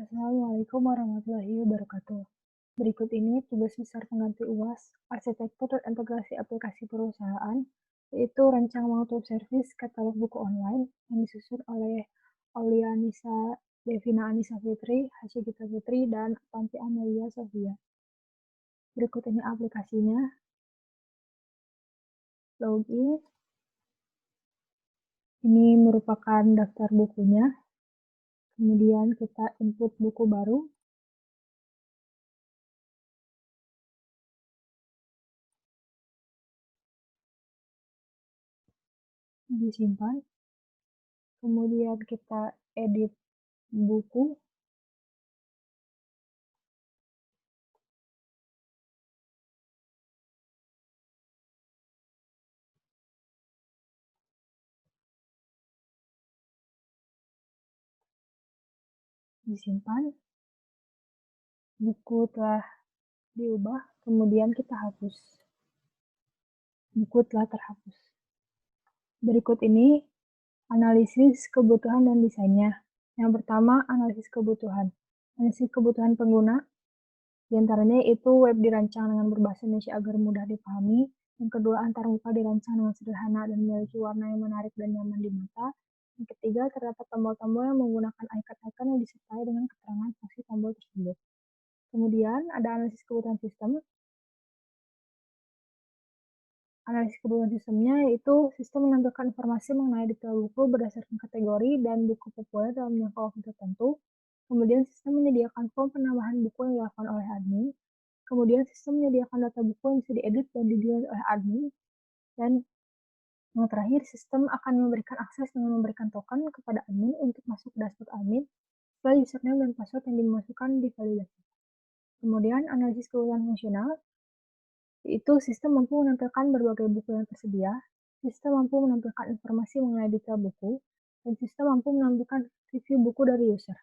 Assalamualaikum warahmatullahi wabarakatuh. Berikut ini tugas besar pengganti UAS, Arsitektur dan Integrasi Aplikasi Perusahaan, yaitu Rancang Web Service Katalog Buku Online yang disusun oleh Aulianisa Devina Anissa Fitri, Hasyegita Putri, dan Tanti Amelia Sofia. Berikut ini aplikasinya. Login. Ini merupakan daftar bukunya. Kemudian kita input buku baru. Disimpan. Kemudian kita edit buku. Disimpan. Buku telah diubah, kemudian kita hapus. Buku telah terhapus. Berikut ini analisis kebutuhan dan desainnya. Yang pertama, analisis kebutuhan. Analisis kebutuhan pengguna, diantaranya itu web dirancang dengan berbahasa Indonesia agar mudah dipahami. Yang kedua, antarmuka dirancang dengan sederhana dan memiliki warna yang menarik dan nyaman di mata. Yang ketiga, terdapat tombol-tombol yang menggunakan icon-icon yang disertai dengan keterangan fungsi tombol tersebut. Kemudian ada analisis kebutuhan sistem. Analisis kebutuhan sistemnya yaitu sistem menampilkan informasi mengenai detail buku berdasarkan kategori dan buku populer dalam jangka waktu tertentu. Kemudian sistem menyediakan form penambahan buku yang dilakukan oleh admin. Kemudian sistem menyediakan data buku yang bisa diedit dan dilihat oleh admin. Dan yang terakhir, sistem akan memberikan akses dengan memberikan token kepada admin untuk masuk ke dashboard admin setelah username dan password yang dimasukkan divalidasi. Kemudian analisis kebutuhan fungsional, yaitu sistem mampu menampilkan berbagai buku yang tersedia, sistem mampu menampilkan informasi mengenai detail buku, dan sistem mampu menampilkan review buku dari user.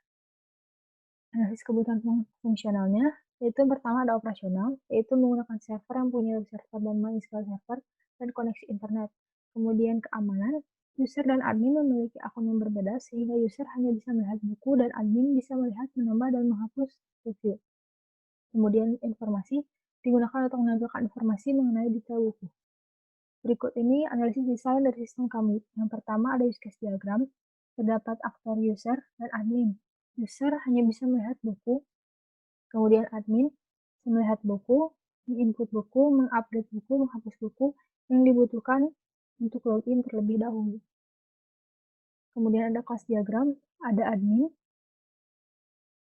Analisis kebutuhan fungsionalnya, yaitu yang pertama ada operasional, yaitu menggunakan server yang punya web server dan MySQL server, dan koneksi internet. Kemudian keamanan, user dan admin memiliki akun yang berbeda sehingga user hanya bisa melihat buku dan admin bisa melihat, menambah, dan menghapus review. Kemudian informasi, digunakan untuk menampilkan informasi mengenai detail buku. Berikut ini analisis desain dari sistem kami. Yang pertama ada use case diagram, terdapat aktor user dan admin. User hanya bisa melihat buku, kemudian admin bisa melihat buku, menginput buku, mengupdate buku, menghapus buku yang dibutuhkan untuk login terlebih dahulu. Kemudian ada class diagram, ada admin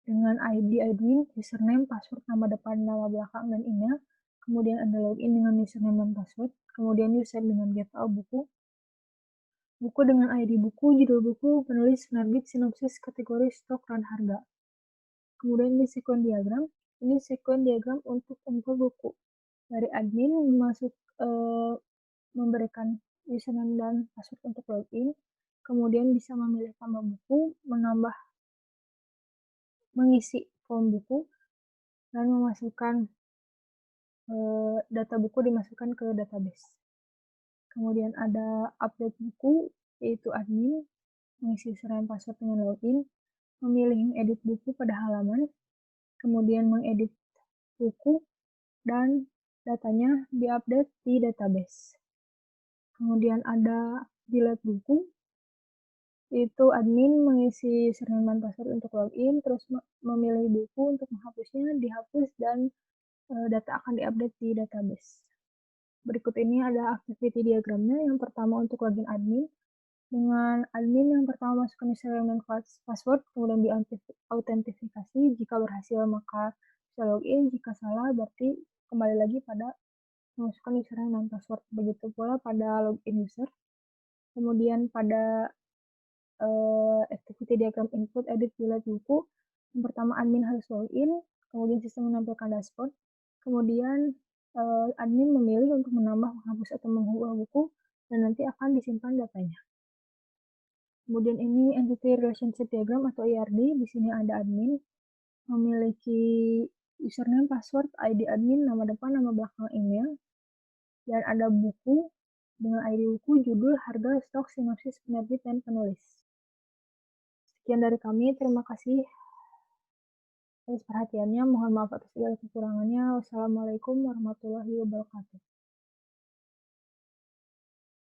dengan ID admin, username, password, nama depan, nama belakang, dan email. Kemudian ada login dengan username dan password. Kemudian user dengan get all buku. Buku dengan ID buku, judul buku, penulis, penerbit, sinopsis, kategori, stok, dan harga. Kemudian ini sequence diagram. Ini sequence diagram untuk info buku. Dari admin masuk memberikan username dan password untuk login. Kemudian bisa memilih tambah buku, menambah, mengisi form buku, dan memasukkan data buku dimasukkan ke database. Kemudian ada update buku, yaitu admin mengisi username password dengan login, memilih edit buku pada halaman, kemudian mengedit buku, dan datanya diupdate di database. Kemudian ada delete buku, yaitu admin mengisi username dan password untuk login, terus memilih buku untuk menghapusnya, dihapus, dan data akan diupdate di database. Berikut ini ada activity diagramnya. Yang pertama untuk login admin. Dengan admin yang pertama masukkan username dan password, kemudian diautentifikasi. Jika berhasil maka bisa login, jika salah berarti kembali lagi pada memasukkan username dan password. Begitu pula pada login user. Kemudian pada activity diagram input, edit, delete buku. Yang pertama admin harus login, kemudian sistem menampilkan dashboard. Kemudian admin memilih untuk menambah, menghapus, atau mengubah buku, dan nanti akan disimpan datanya. Kemudian ini entity relationship diagram atau ERD. Di sini ada admin memiliki username, password, ID admin, nama depan, nama belakang, email, dan ada buku dengan ID buku, judul, harga, stok, sinopsis, penerbit, dan penulis. Sekian dari kami, terima kasih. Atas perhatiannya, mohon maaf atas segala kekurangannya. Wassalamualaikum warahmatullahi wabarakatuh.